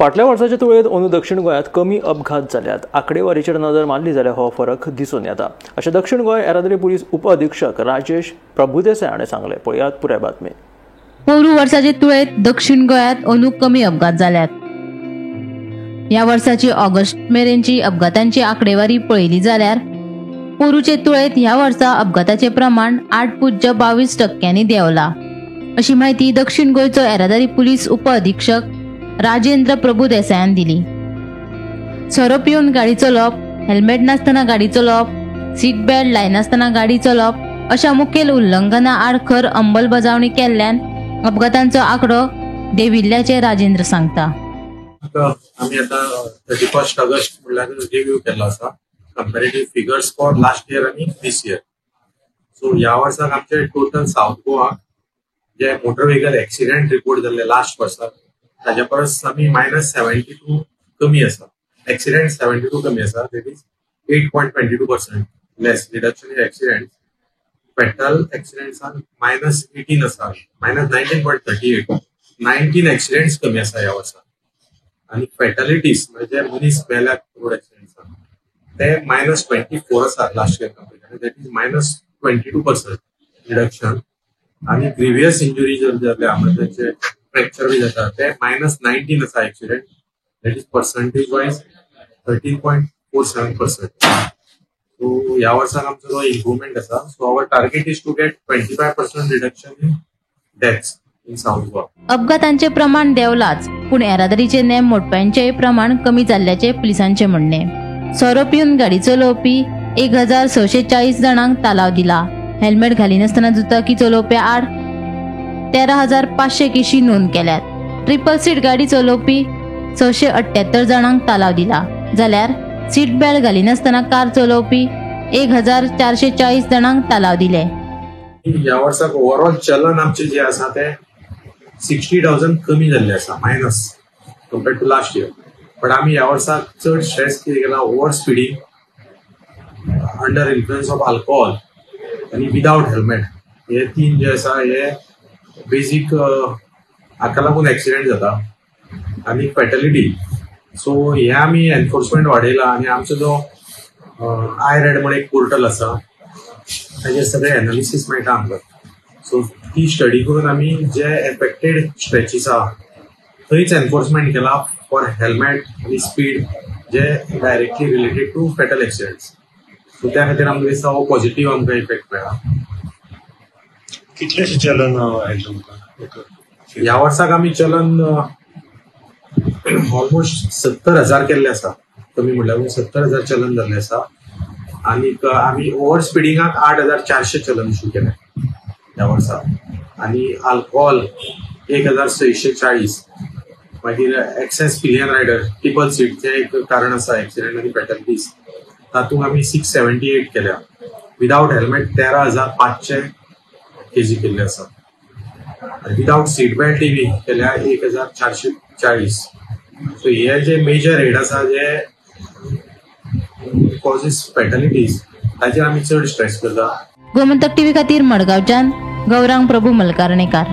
फाटल्या वर्साच्या तुळेत अंदू दक्षिण गोंयांत कमी अपघात जाल्यात. आंकडेवारीचेर नजर मारली जाल्यार हो फरक दिसून येता अशें दक्षिण गोंय येरादारी पुलीस उप अधीक्षक राजेश प्रभुदेसाय हाणें सांगलें. पळयात पुराय बातमी. पोरू वर्साचे तुळेत दक्षिण गोंयांत अंदू कमी अपघात जाल्यात. ह्या वर्साची ऑगस्ट मेरेनची अपघातांची आंकडेवारी पळयली जाल्यार पोरूचे तुळेत ह्या वर्सा अपघाताचे प्रमाण 8.22% देंवला अशी माहिती दक्षिण गोंयचो येरादारी पुलीस उप अधीक्षक राजेंद्र प्रभुदेसायान दिली. सोरो पिवन गाडी चलोवप, हेल्मेट नासतना गाडी चलोवप, सीट बेल्ट लायनासतना गाडी चलोवप अशा मुखेल उल्लंघना आड खर अंमलबजावणी केल्ल्यान अपघातांचो आंकडो देंविल्ल्याचे राजेंद्र सांगता. आम्ही आता 31 ऑगस्ट म्हणल्यार रिव्ह्यू केला आसा comparative figures for last year आणि दिस इयर. सो ह्या वर्साक आमचे टोटल साउथ गोवा जे मोटर व्हेकल एक्सिडेंट रिपोर्ट जाल्ले लास्ट वर्साक ताज्या परस आमी -72 कमी आसा. एक्सिडेंट 72 कमी आसा. That is 8.22% less reduction in accident. Fatal एक्सिडेंट्सान -18 आसा, -19.38. 19 एक्सिडेंट्स कमी आसा ह्या वर्साक. आणि फॅटलिटीज म्हणजे मनीस मेल्यात रोड एक्सिडेंट्सान ते -24 आसा last year comparison. That is -22% reduction. आणि ग्रिवियस इंजुरी जर जाल्या म्हणजे फ्रॅक्चर बी जाता ते -19 आसा accident. That is percentage wise 13.47%. So ह्या वर्साक आमचो जो इम्प्रुवमेंट आसा. So our target is to get 25% reduction in deaths in south Goa. अपघातांचे प्रमाण देंवलाच पूण येरादारीचे नेम मोडप्यांचेय प्रमाण कमी जाल्ल्याचे पुलिसांचे म्हणणे. सोरो पिवन गाडी चलोवपी 1640 जाणांक तालाव दिला. हेल्मेट घालिनासतना दुचाकी चलोवप्या आड 13,500 केशी नोंद केल्यात. ट्रिपल सीट गाडी चलोवपी 678 जाणांक तालाव दिला जाल्यार सीट बेल्ट घालिनासतना कार चलोवपी 1440 जाणांक तालाव दिले. ह्या वर्साक ओव्हरऑल चलन आमचे जे आसा ते 60,000 कमी जाल्ले आसा minus compared to last year. But आमी ह्या वर्साक चड स्ट्रेस कितें केला over speeding, under influence of alcohol आणि विदाउट हेल्मेट हे तीन जे आसा हे बेसिक हाका लागून एक्सिडेंट जाता आणि फॅटलिटी. सो हे आमी एनफोर्समेंट वाडयला आणि आमचो जो आय रेड म्हणून एक पोर्टल आसा ताजेर सगळे एनालिसीस मेळटा आमकां. सो ती स्टडी करून आमी जे एफेक्टेड स्ट्रेचीस आहा थंयच एनफोर्समेंट केला फॉर हेल्मेट आणि स्पीड जे directly related to fatal accidents. So त्या खातीर आमकां दिसता हो पॉझिटिव्ह आमकां इफेक्ट मेळ्ळा. कितलेशे चलन तुमकां ह्या वर्साक आमी चलन ऑलमोस्ट 70,000 केल्ले आसा. कमी म्हणल्यार 70,000 चलन जाल्ले आसा. आणि आम्ही ओव्हर स्पिडींगाक 8,400 चलन इश्यू केले ह्या वर्साक. आणि अल्कोहोल 1,640. मागीर excess pillion rider triple seat जे एक कारण आसा एक्सिडेंट आणि फॅटलिटीज तातूंत आमी 678 केल्या. विदाउट हेल्मेट 13,500 केजी केल्ले आसा. विदाउट सीट बेल्ट बी केल्या 1,440. सो हे जे मेजर हेड आसा जे कॉजेस फॅटलिटीज ताजेर आमी चड स्ट्रेस करता. गोमंतक टीव्ही खातीर मडगांवच्यान गौरांग प्रभू मलकार्णेकार.